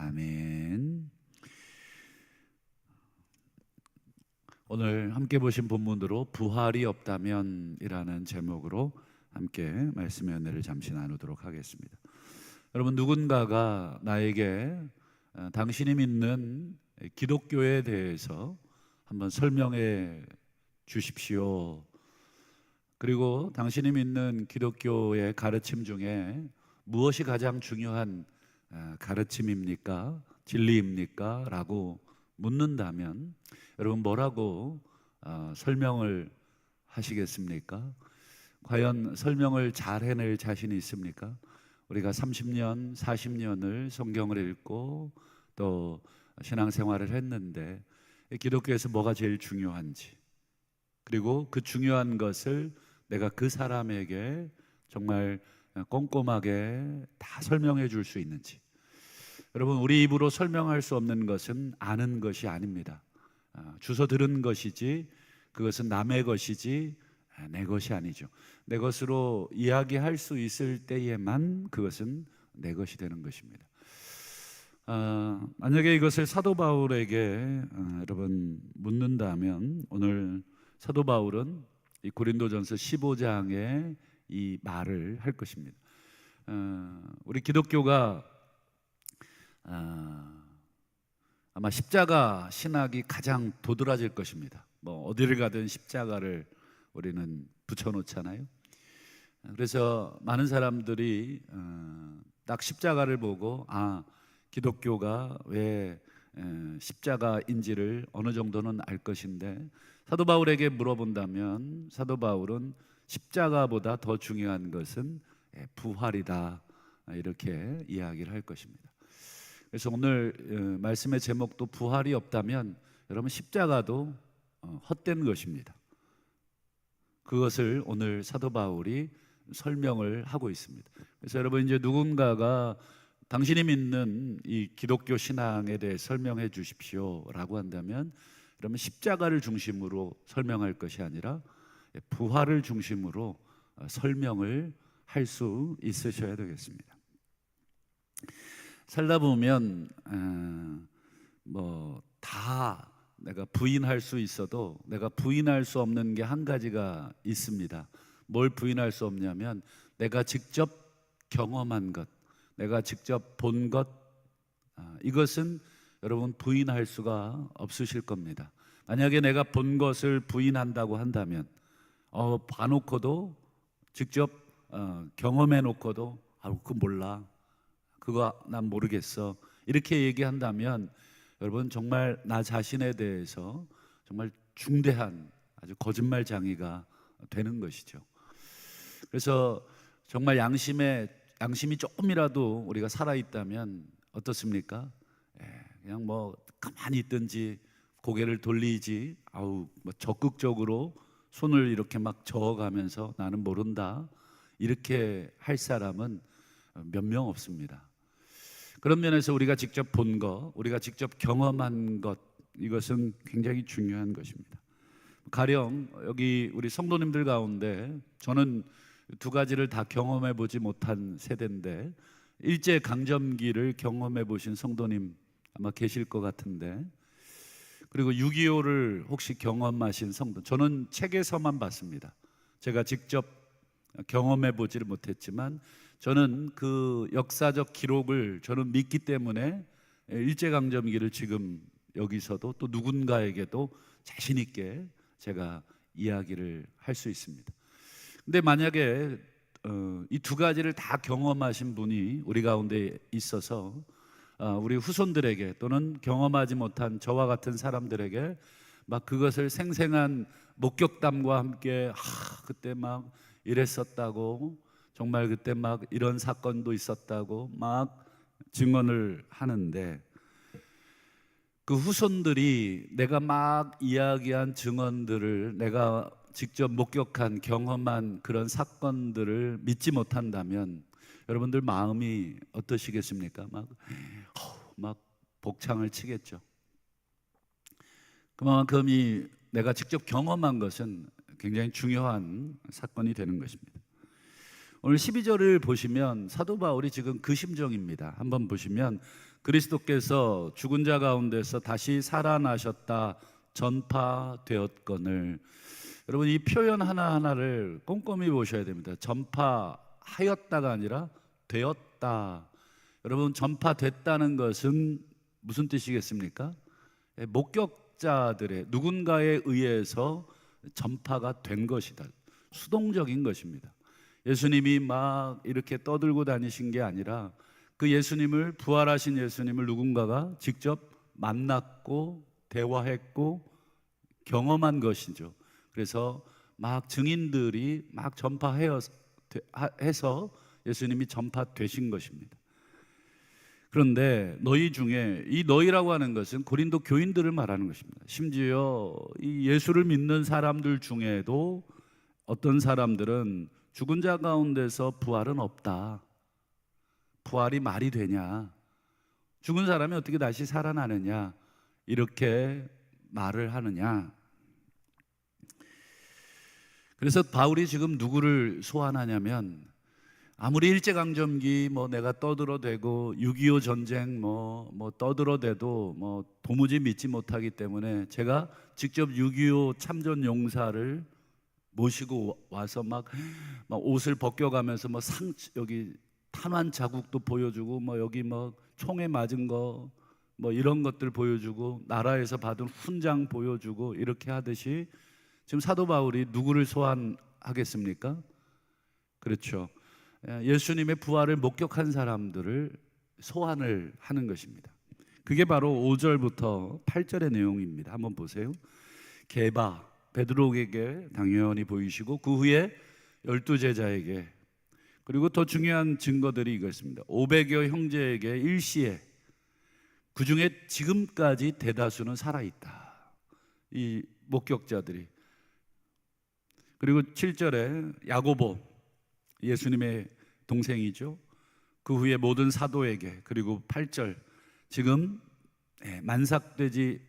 아멘. 오늘 함께 보신 본문으로 부활이 없다면이라는 제목으로 함께 말씀의 은혜를 잠시 나누도록 하겠습니다. 여러분, 누군가가 나에게 당신이 믿는 기독교에 대해서 한번 설명해 주십시오. 그리고 당신이 믿는 기독교의 가르침 중에 무엇이 가장 중요한 가르침입니까? 진리입니까? 라고 묻는다면 여러분 뭐라고 설명을 하시겠습니까? 과연 설명을 잘 해낼 자신이 있습니까? 우리가 30년, 40년을 성경을 읽고 또 신앙생활을 했는데 기독교에서 뭐가 제일 중요한지, 그리고 그 중요한 것을 내가 그 사람에게 정말 꼼꼼하게 다 설명해 줄 수 있는지. 여러분, 우리 입으로 설명할 수 없는 것은 아는 것이 아닙니다. 주워 들은 것이지 그것은 남의 것이지 내 것이 아니죠. 내 것으로 이야기할 수 있을 때에만 그것은 내 것이 되는 것입니다. 만약에 이것을 사도 바울에게 여러분 묻는다면 오늘 사도 바울은 이 고린도전서 15장에 이 말을 할 것입니다. 우리 기독교가 아마 십자가 신학이 가장 도드라질 것입니다. 뭐 어디를 가든 십자가를 우리는 붙여놓잖아요. 그래서 많은 사람들이 딱 십자가를 보고 기독교가 왜 십자가인지를 어느 정도는 알 것인데, 사도 바울에게 물어본다면 사도 바울은 십자가보다 더 중요한 것은 부활이다, 이렇게 이야기를 할 것입니다. 그래서 오늘 말씀의 제목도 부활이 없다면 여러분 십자가도 헛된 것입니다. 그것을 오늘 사도 바울이 설명을 하고 있습니다. 그래서 여러분, 이제 누군가가 당신이 믿는 이 기독교 신앙에 대해 설명해 주십시오 라고 한다면 여러분 십자가를 중심으로 설명할 것이 아니라 부활을 중심으로 설명을 할 수 있으셔야 되겠습니다. 살다 보면 다 내가 부인할 수 있어도 내가 부인할 수 없는 게 한 가지가 있습니다. 뭘 부인할 수 없냐면 내가 직접 경험한 것, 내가 직접 본 것, 이것은 여러분 부인할 수가 없으실 겁니다. 만약에 내가 본 것을 부인한다고 한다면 봐놓고도 직접 경험해 놓고도 그거 몰라, 그거 난 모르겠어, 이렇게 얘기한다면 여러분 정말 나 자신에 대해서 정말 중대한 아주 거짓말쟁이가 되는 것이죠. 그래서 정말 양심이 조금이라도 우리가 살아있다면 어떻습니까? 그냥 가만히 있든지 고개를 돌리지 적극적으로 손을 이렇게 막 저어가면서 나는 모른다, 이렇게 할 사람은 몇 명 없습니다. 그런 면에서 우리가 직접 본 것, 우리가 직접 경험한 것, 이것은 굉장히 중요한 것입니다. 가령 여기 우리 성도님들 가운데 저는 두 가지를 다 경험해 보지 못한 세대인데, 일제 강점기를 경험해 보신 성도님 아마 계실 것 같은데, 그리고 6.25를 혹시 경험하신 성도, 저는 책에서만 봤습니다. 제가 직접 경험해 보지를 못했지만 저는 그 역사적 기록을 저는 믿기 때문에 일제강점기를 지금 여기서도 또 누군가에게도 자신 있게 제가 이야기를 할 수 있습니다. 근데 만약에 이 두 가지를 다 경험하신 분이 우리 가운데 있어서 우리 후손들에게 또는 경험하지 못한 저와 같은 사람들에게 막 그것을 생생한 목격담과 함께 그때 막 이랬었다고, 정말 그때 막 이런 사건도 있었다고 막 증언을 하는데, 그 후손들이 내가 막 이야기한 증언들을, 내가 직접 목격한 경험한 그런 사건들을 믿지 못한다면 여러분들 마음이 어떠시겠습니까? 막 복창을 치겠죠. 그만큼 내가 직접 경험한 것은 굉장히 중요한 사건이 되는 것입니다. 오늘 12절을 보시면 사도 바울이 지금 그 심정입니다. 한번 보시면 그리스도께서 죽은 자 가운데서 다시 살아나셨다 전파되었거늘. 여러분 이 표현 하나하나를 꼼꼼히 보셔야 됩니다. 전파하였다가 아니라 되었다. 여러분 전파됐다는 것은 무슨 뜻이겠습니까? 목격자들의 누군가에 의해서 전파가 된 것이다. 수동적인 것입니다. 예수님이 막 이렇게 떠들고 다니신 게 아니라 그 예수님을, 부활하신 예수님을 누군가가 직접 만났고 대화했고 경험한 것이죠. 그래서 막 증인들이 막 전파해서 예수님이 전파되신 것입니다. 그런데 너희 중에, 이 너희라고 하는 것은 고린도 교인들을 말하는 것입니다. 심지어 이 예수를 믿는 사람들 중에도 어떤 사람들은 죽은 자 가운데서 부활은 없다. 부활이 말이 되냐? 죽은 사람이 어떻게 다시 살아나느냐? 이렇게 말을 하느냐? 그래서 바울이 지금 누구를 소환하냐면, 아무리 일제강점기 내가 떠들어대고 6.25 전쟁 떠들어대도 도무지 믿지 못하기 때문에 제가 직접 6.25 참전 용사를 모시고 와서 막 옷을 벗겨가면서 여기 탄환 자국도 보여주고 여기 총에 맞은 거 이런 것들 보여주고 나라에서 받은 훈장 보여주고 이렇게 하듯이 지금 사도 바울이 누구를 소환하겠습니까? 그렇죠. 예수님의 부활을 목격한 사람들을 소환을 하는 것입니다. 그게 바로 5절부터 8절의 내용입니다. 한번 보세요. 게바 베드로에게 당연히 보이시고 그 후에 12제자에게, 그리고 더 중요한 증거들이 이것입니다. 500여 형제에게 일시에, 그 중에 지금까지 대다수는 살아있다, 이 목격자들이. 그리고 7절에 야고보, 예수님의 동생이죠. 그 후에 모든 사도에게, 그리고 8절 지금 만삭되지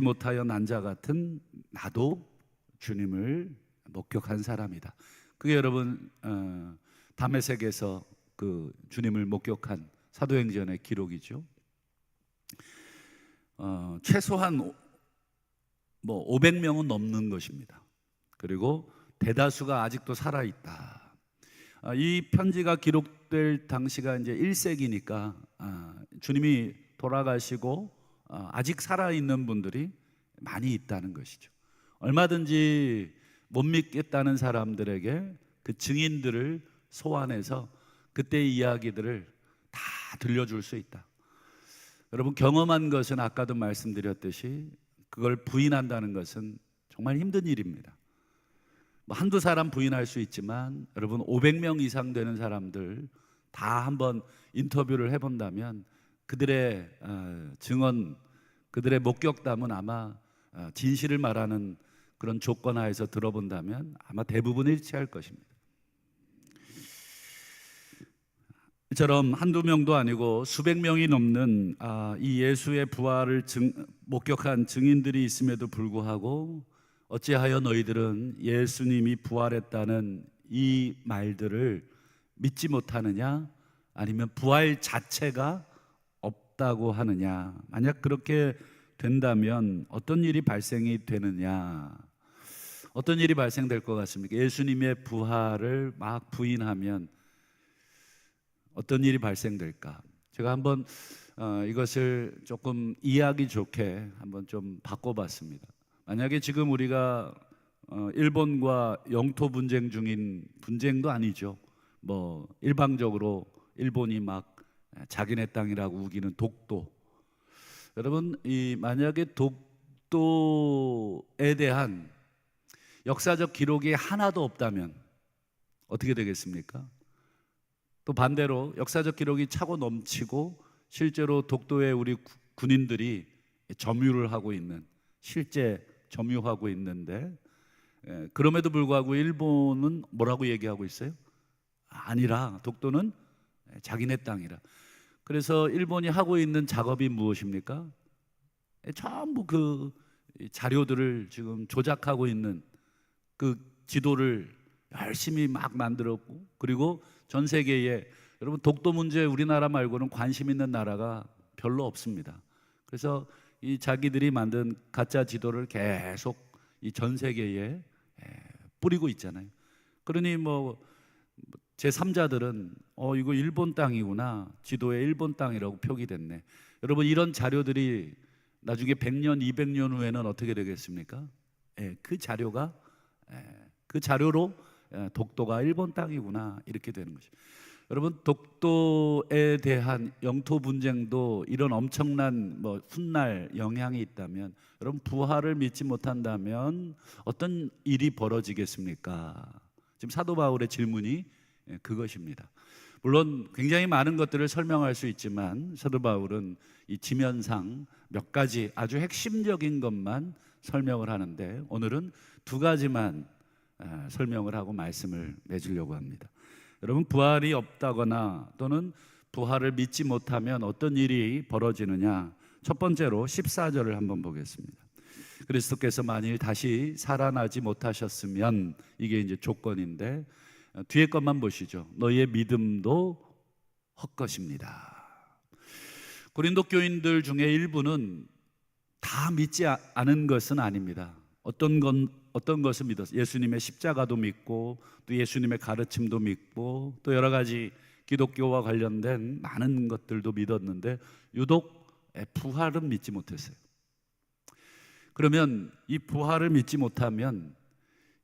못하여 난 자 같은 나도 주님을 목격한 사람이다. 그게 여러분 다메섹에서 그 주님을 목격한 사도행전의 기록이죠. 최소한 500명은 넘는 것입니다. 그리고 대다수가 아직도 살아있다. 이 편지가 기록될 당시가 이제 1세기니까 주님이 돌아가시고 아직 살아있는 분들이 많이 있다는 것이죠. 얼마든지 못 믿겠다는 사람들에게 그 증인들을 소환해서 그때의 이야기들을 다 들려줄 수 있다. 여러분 경험한 것은 아까도 말씀드렸듯이 그걸 부인한다는 것은 정말 힘든 일입니다. 한두 사람 부인할 수 있지만 여러분 500명 이상 되는 사람들 다 한번 인터뷰를 해본다면 그들의 증언, 그들의 목격담은 아마 진실을 말하는 그런 조건 하에서 들어본다면 아마 대부분 일치할 것입니다. 이처럼 한두 명도 아니고 수백 명이 넘는 이 예수의 부활을 목격한 증인들이 있음에도 불구하고 어찌하여 너희들은 예수님이 부활했다는 이 말들을 믿지 못하느냐? 아니면 부활 자체가 없다고 하느냐? 만약 그렇게 된다면 어떤 일이 발생이 되느냐? 어떤 일이 발생될 것 같습니까? 예수님의 부활을 막 부인하면 어떤 일이 발생될까? 제가 한번 이것을 조금 이해하기 좋게 한번 좀 바꿔봤습니다. 만약에 지금 우리가 일본과 영토 분쟁 중인, 분쟁도 아니죠, 일방적으로 일본이 막 자기네 땅이라고 우기는 독도. 여러분 만약에 독도에 대한 역사적 기록이 하나도 없다면 어떻게 되겠습니까? 또 반대로 역사적 기록이 차고 넘치고 실제로 독도에 우리 군인들이 점유를 하고 있는, 실제 점유하고 있는데 그럼에도 불구하고 일본은 뭐라고 얘기하고 있어요? 아니라 독도는 자기네 땅이라. 그래서 일본이 하고 있는 작업이 무엇입니까? 전부 그 자료들을 지금 조작하고 있는, 그 지도를 열심히 막 만들었고, 그리고 전 세계에 여러분 독도 문제 우리나라 말고는 관심 있는 나라가 별로 없습니다. 그래서 이 자기들이 만든 가짜 지도를 계속 이 전 세계에 뿌리고 있잖아요. 그러니 뭐 제3자들은 이거 일본 땅이구나, 지도에 일본 땅이라고 표기됐네. 여러분 이런 자료들이 나중에 100년, 200년 후에는 어떻게 되겠습니까? 그 자료가 그 자료로 독도가 일본 땅이구나 이렇게 되는 것이죠. 여러분 독도에 대한 영토 분쟁도 이런 엄청난 훗날 영향이 있다면, 여러분 부활을 믿지 못한다면 어떤 일이 벌어지겠습니까? 지금 사도 바울의 질문이 그것입니다. 물론 굉장히 많은 것들을 설명할 수 있지만 사도 바울은 이 지면상 몇 가지 아주 핵심적인 것만 설명을 하는데, 오늘은 두 가지만 설명을 하고 말씀을 맺으려고 합니다. 여러분 부활이 없다거나 또는 부활을 믿지 못하면 어떤 일이 벌어지느냐, 첫 번째로 14절을 한번 보겠습니다. 그리스도께서 만일 다시 살아나지 못하셨으면, 이게 이제 조건인데 뒤에 것만 보시죠. 너희의 믿음도 헛것입니다. 고린도 교인들 중에 일부는 다 믿지 않은 것은 아닙니다. 어떤 것을 믿었어요. 예수님의 십자가도 믿고 또 예수님의 가르침도 믿고 또 여러 가지 기독교와 관련된 많은 것들도 믿었는데 유독 부활은 믿지 못했어요. 그러면 이 부활을 믿지 못하면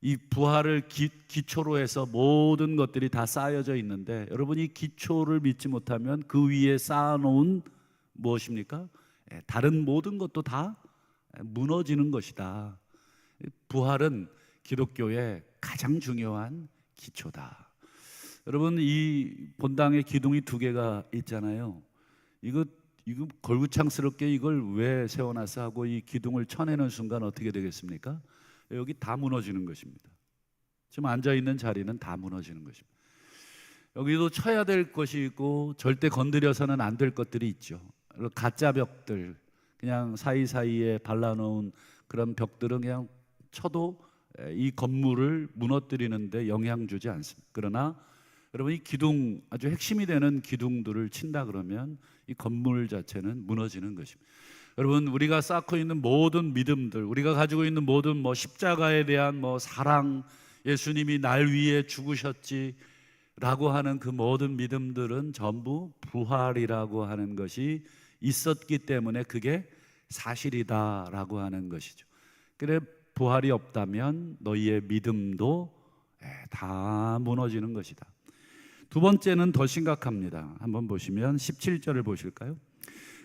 이 부활을 기초로 해서 모든 것들이 다 쌓여져 있는데, 여러분 이 기초를 믿지 못하면 그 위에 쌓아놓은 무엇입니까? 다른 모든 것도 다 무너지는 것이다. 부활은 기독교의 가장 중요한 기초다. 여러분 이 본당에 기둥이 두 개가 있잖아요. 이거 걸구창스럽게 이걸 왜 세워놨어 하고 이 기둥을 쳐내는 순간 어떻게 되겠습니까? 여기 다 무너지는 것입니다. 지금 앉아있는 자리는 다 무너지는 것입니다. 여기도 쳐야 될 것이 있고 절대 건드려서는 안 될 것들이 있죠. 가짜 벽들, 그냥 사이사이에 발라놓은 그런 벽들은 그냥 쳐도 이 건물을 무너뜨리는데 영향 주지 않습니다. 그러나 여러분 이 기둥, 아주 핵심이 되는 기둥들을 친다 그러면 이 건물 자체는 무너지는 것입니다. 여러분 우리가 쌓고 있는 모든 믿음들, 우리가 가지고 있는 모든 십자가에 대한 사랑, 예수님이 날 위해 죽으셨지 라고 하는 그 모든 믿음들은 전부 부활이라고 하는 것이 있었기 때문에 그게 사실이다 라고 하는 것이죠. 그래 부활이 없다면 너희의 믿음도 다 무너지는 것이다. 두 번째는 더 심각합니다. 한번 보시면 17절을 보실까요?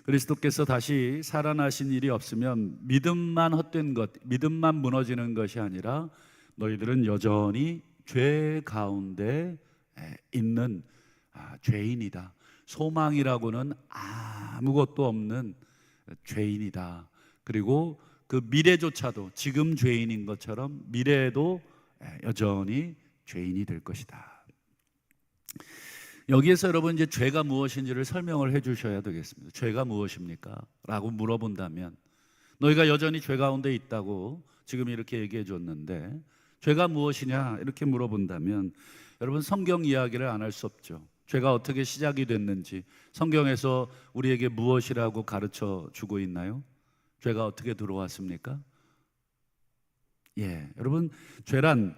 그리스도께서 다시 살아나신 일이 없으면 믿음만 헛된 것, 믿음만 무너지는 것이 아니라 너희들은 여전히 죄 가운데 있는 죄인이다. 소망이라고는 아무것도 없는 죄인이다. 그리고 그 미래조차도 지금 죄인인 것처럼 미래에도 여전히 죄인이 될 것이다. 여기에서 여러분 이제 죄가 무엇인지를 설명을 해 주셔야 되겠습니다. 죄가 무엇입니까? 라고 물어본다면, 너희가 여전히 죄 가운데 있다고 지금 이렇게 얘기해 줬는데 죄가 무엇이냐 이렇게 물어본다면, 여러분 성경 이야기를 안 할 수 없죠. 죄가 어떻게 시작이 됐는지 성경에서 우리에게 무엇이라고 가르쳐 주고 있나요? 죄가 어떻게 들어왔습니까? 여러분 죄란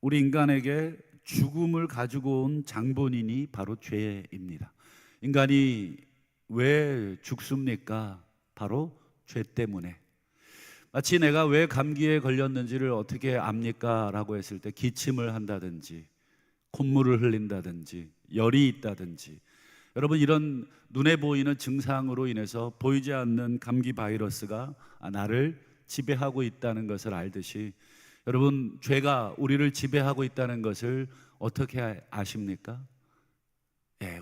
우리 인간에게 죽음을 가지고 온 장본인이 바로 죄입니다. 인간이 왜 죽습니까? 바로 죄 때문에. 마치 내가 왜 감기에 걸렸는지를 어떻게 압니까? 라고 했을 때 기침을 한다든지 콧물을 흘린다든지 열이 있다든지, 여러분 이런 눈에 보이는 증상으로 인해서 보이지 않는 감기 바이러스가 나를 지배하고 있다는 것을 알듯이, 여러분 죄가 우리를 지배하고 있다는 것을 어떻게 아십니까?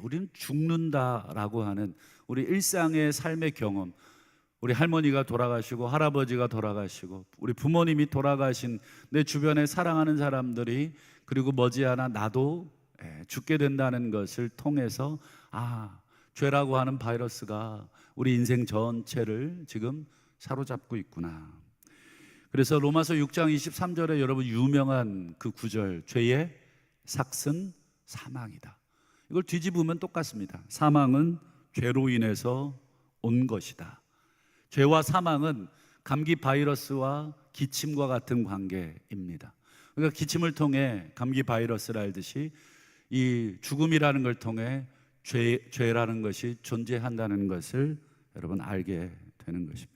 우리는 죽는다라고 하는 우리 일상의 삶의 경험, 우리 할머니가 돌아가시고 할아버지가 돌아가시고 우리 부모님이 돌아가신 내 주변에 사랑하는 사람들이, 그리고 머지않아 나도 죽게 된다는 것을 통해서 죄라고 하는 바이러스가 우리 인생 전체를 지금 사로잡고 있구나. 그래서 로마서 6장 23절에 여러분 유명한 그 구절, 죄의 삭은 사망이다. 이걸 뒤집으면 똑같습니다. 사망은 죄로 인해서 온 것이다. 죄와 사망은 감기 바이러스와 기침과 같은 관계입니다. 그러니까 기침을 통해 감기 바이러스를 알듯이 이 죽음이라는 걸 통해 죄라는 것이 존재한다는 것을 여러분 알게 되는 것입니다.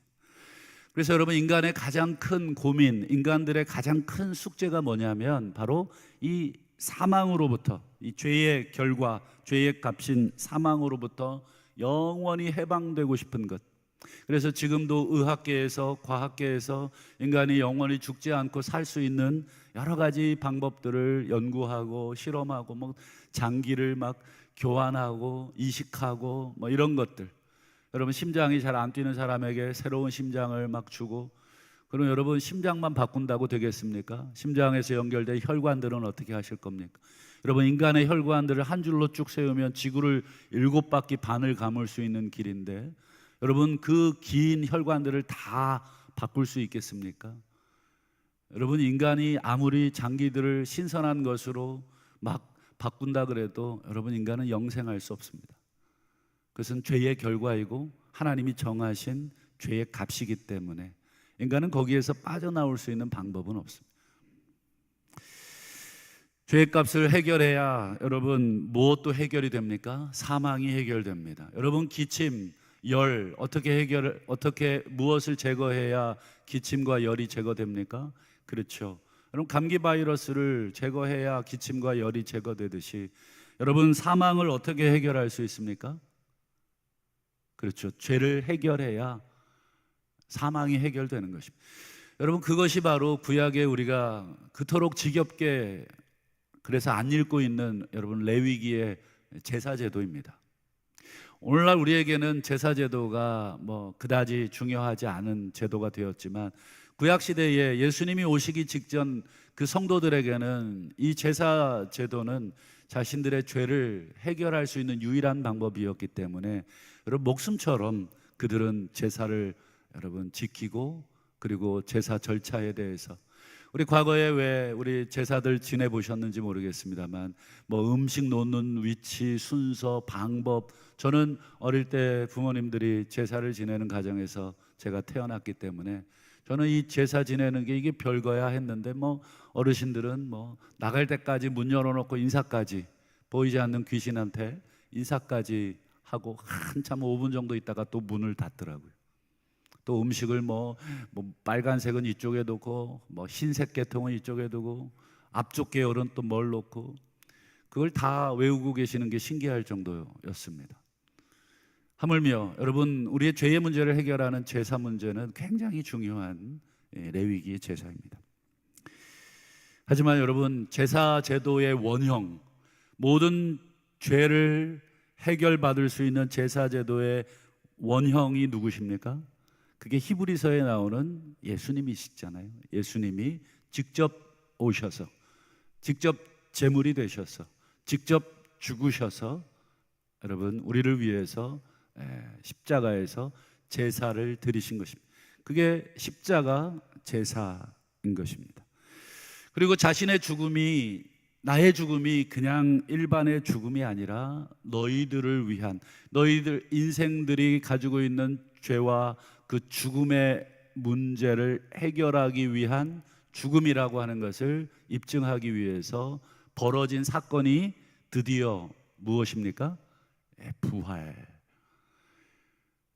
그래서 여러분, 인간의 가장 큰 고민, 인간들의 가장 큰 숙제가 뭐냐면 바로 이 사망으로부터, 이 죄의 결과, 죄의 값인 사망으로부터 영원히 해방되고 싶은 것. 그래서 지금도 의학계에서, 과학계에서 인간이 영원히 죽지 않고 살 수 있는 여러 가지 방법들을 연구하고 실험하고, 뭐 장기를 막 교환하고 이식하고 뭐 이런 것들. 여러분, 심장이 잘 안 뛰는 사람에게 새로운 심장을 막 주고, 그럼 여러분 심장만 바꾼다고 되겠습니까? 심장에서 연결된 혈관들은 어떻게 하실 겁니까? 여러분, 인간의 혈관들을 한 줄로 쭉 세우면 지구를 7바퀴 반을 감을 수 있는 길인데, 여러분 그 긴 혈관들을 다 바꿀 수 있겠습니까? 여러분, 인간이 아무리 장기들을 신선한 것으로 막 바꾼다 그래도 여러분, 인간은 영생할 수 없습니다. 그것은 죄의 결과이고 하나님이 정하신 죄의 값이기 때문에 인간은 거기에서 빠져나올 수 있는 방법은 없습니다. 죄의 값을 해결해야 여러분 무엇도 해결이 됩니까? 사망이 해결됩니다. 여러분, 기침, 열 어떻게 무엇을 제거해야 기침과 열이 제거됩니까? 그렇죠. 여러분, 감기 바이러스를 제거해야 기침과 열이 제거되듯이 여러분, 사망을 어떻게 해결할 수 있습니까? 그렇죠. 죄를 해결해야 사망이 해결되는 것입니다. 여러분, 그것이 바로 구약에 우리가 그토록 지겹게 그래서 안 읽고 있는 여러분 레위기의 제사제도입니다. 오늘날 우리에게는 제사제도가 뭐 그다지 중요하지 않은 제도가 되었지만, 구약시대에 예수님이 오시기 직전 그 성도들에게는 이 제사제도는 자신들의 죄를 해결할 수 있는 유일한 방법이었기 때문에 여러분, 목숨처럼 그들은 제사를 여러분 지키고, 그리고 제사 절차에 대해서, 우리 과거에 왜 우리 제사들 지내보셨는지 모르겠습니다만, 뭐 음식 놓는 위치, 순서, 방법, 저는 어릴 때 부모님들이 제사를 지내는 가정에서 제가 태어났기 때문에 저는 이 제사 지내는 게 이게 별거야 했는데, 뭐 어르신들은 뭐 나갈 때까지 문 열어놓고 인사까지, 보이지 않는 귀신한테 인사까지 하고 한참 5분 정도 있다가 또 문을 닫더라고요. 또 음식을 뭐 빨간색은 이쪽에 두고, 뭐 흰색 계통은 이쪽에 두고, 앞쪽 계열은 또 뭘 놓고, 그걸 다 외우고 계시는 게 신기할 정도였습니다. 하물며 여러분, 우리의 죄의 문제를 해결하는 제사 문제는 굉장히 중요한 레위기의 제사입니다. 하지만 여러분, 제사 제도의 원형, 모든 죄를 해결받을 수 있는 제사 제도의 원형이 누구십니까? 그게 히브리서에 나오는 예수님이시잖아요. 예수님이 직접 오셔서, 직접 제물이 되셔서, 직접 죽으셔서 여러분, 우리를 위해서 십자가에서 제사를 드리신 것입니다. 그게 십자가 제사인 것입니다. 그리고 자신의 죽음이, 나의 죽음이 그냥 일반의 죽음이 아니라 너희들을 위한, 너희들 인생들이 가지고 있는 죄와 그 죽음의 문제를 해결하기 위한 죽음이라고 하는 것을 입증하기 위해서 벌어진 사건이 드디어 무엇입니까? 부활.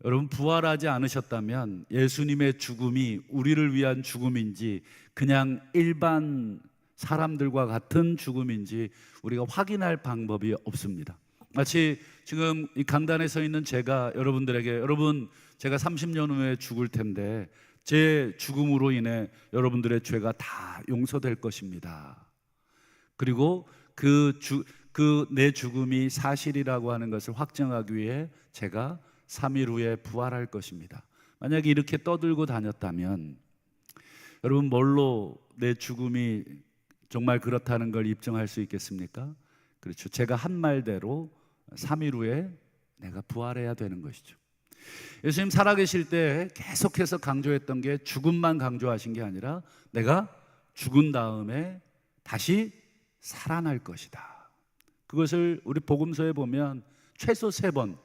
여러분, 부활하지 않으셨다면 예수님의 죽음이 우리를 위한 죽음인지 그냥 일반 사람들과 같은 죽음인지 우리가 확인할 방법이 없습니다. 마치 지금 이 강단에 서 있는 제가 여러분들에게, 여러분 제가 30년 후에 죽을 텐데 제 죽음으로 인해 여러분들의 죄가 다 용서될 것입니다. 그리고 그 내 죽음이 사실이라고 하는 것을 확정하기 위해 제가 3일 후에 부활할 것입니다. 만약에 이렇게 떠들고 다녔다면 여러분, 뭘로 내 죽음이 정말 그렇다는 걸 입증할 수 있겠습니까? 그렇죠. 제가 한 말대로 3일 후에 내가 부활해야 되는 것이죠. 예수님 살아계실 때 계속해서 강조했던 게 죽음만 강조하신 게 아니라 내가 죽은 다음에 다시 살아날 것이다. 그것을 우리 복음서에 보면 최소 3번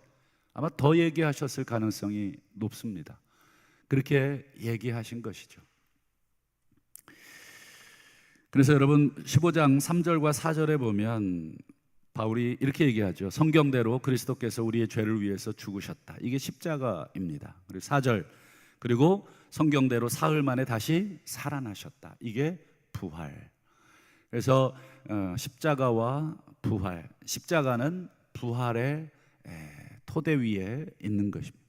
아마 더 얘기하셨을 가능성이 높습니다. 그렇게 얘기하신 것이죠. 그래서 여러분 15장 3절과 4절에 보면 바울이 이렇게 얘기하죠. 성경대로 그리스도께서 우리의 죄를 위해서 죽으셨다. 이게 십자가입니다. 그리고 4절, 그리고 성경대로 사흘 만에 다시 살아나셨다. 이게 부활. 그래서 십자가와 부활, 십자가는 부활의 토대 위에 있는 것입니다.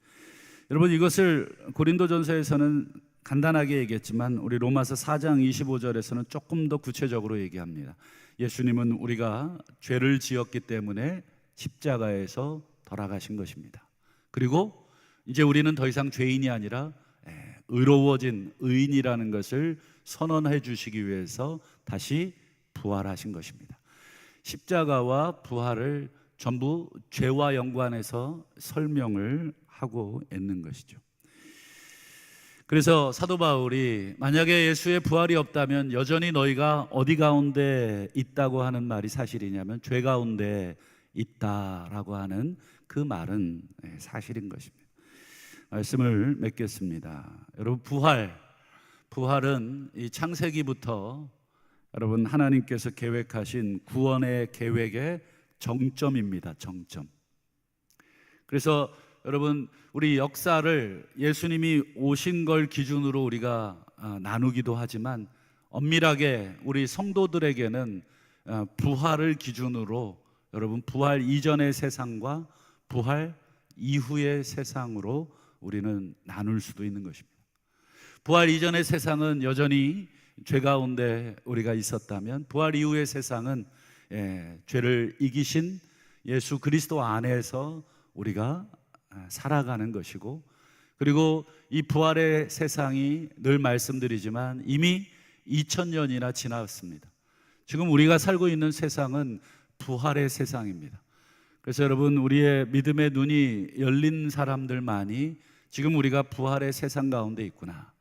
여러분, 이것을 고린도전서에서는 간단하게 얘기했지만 우리 로마서 4장 25절에서는 조금 더 구체적으로 얘기합니다. 예수님은 우리가 죄를 지었기 때문에 십자가에서 돌아가신 것입니다. 그리고 이제 우리는 더 이상 죄인이 아니라 의로워진 의인이라는 것을 선언해 주시기 위해서 다시 부활하신 것입니다. 십자가와 부활을 전부 죄와 연관해서 설명을 하고 있는 것이죠. 그래서 사도 바울이 만약에 예수의 부활이 없다면 여전히 너희가 어디 가운데 있다고 하는 말이 사실이냐면 죄 가운데 있다라고 하는 그 말은 사실인 것입니다. 말씀을 맺겠습니다. 여러분, 부활은 이 창세기부터 여러분 하나님께서 계획하신 구원의 계획의 정점입니다. 정점. 그래서 여러분, 우리 역사를 예수님이 오신 걸 기준으로 우리가 나누기도 하지만 엄밀하게 우리 성도들에게는 부활을 기준으로 여러분 부활 이전의 세상과 부활 이후의 세상으로 우리는 나눌 수도 있는 것입니다. 부활 이전의 세상은 여전히 죄 가운데 우리가 있었다면 부활 이후의 세상은 죄를 이기신 예수 그리스도 안에서 우리가 살아가는 것이고, 그리고 이 부활의 세상이 늘 말씀드리지만 이미 2000년이나 지났습니다. 지금 우리가 살고 있는 세상은 부활의 세상입니다. 그래서 여러분, 우리의 믿음의 눈이 열린 사람들만이 지금 우리가 부활의 세상 가운데 있구나.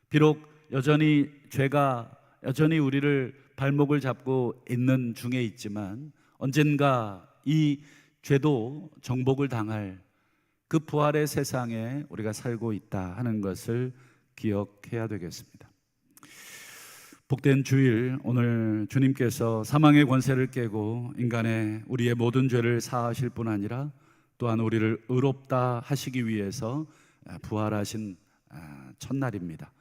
비록 여전히 죄가 여전히 우리를 발목을 잡고 있는 중에 있지만 언젠가 이 죄도 정복을 당할 그 부활의 세상에 우리가 살고 있다 하는 것을 기억해야 되겠습니다. 복된 주일, 오늘 주님께서 사망의 권세를 깨고 인간의 우리의 모든 죄를 사하실 뿐 아니라 또한 우리를 의롭다 하시기 위해서 부활하신 첫날입니다.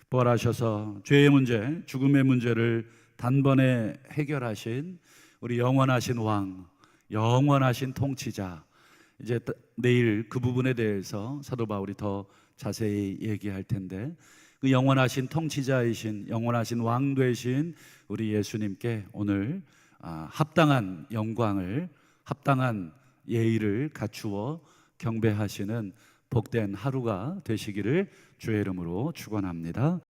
부활하셔서 죄의 문제, 죽음의 문제를 단번에 해결하신 우리 영원하신 왕, 영원하신 통치자, 이제 내일 그 부분에 대해서 사도 바울이 더 자세히 얘기할 텐데, 그 영원하신 통치자이신 영원하신 왕 되신 우리 예수님께 오늘 합당한 영광을, 합당한 예의를 갖추어 경배하시는 복된 하루가 되시기를 주의 이름으로 축원합니다.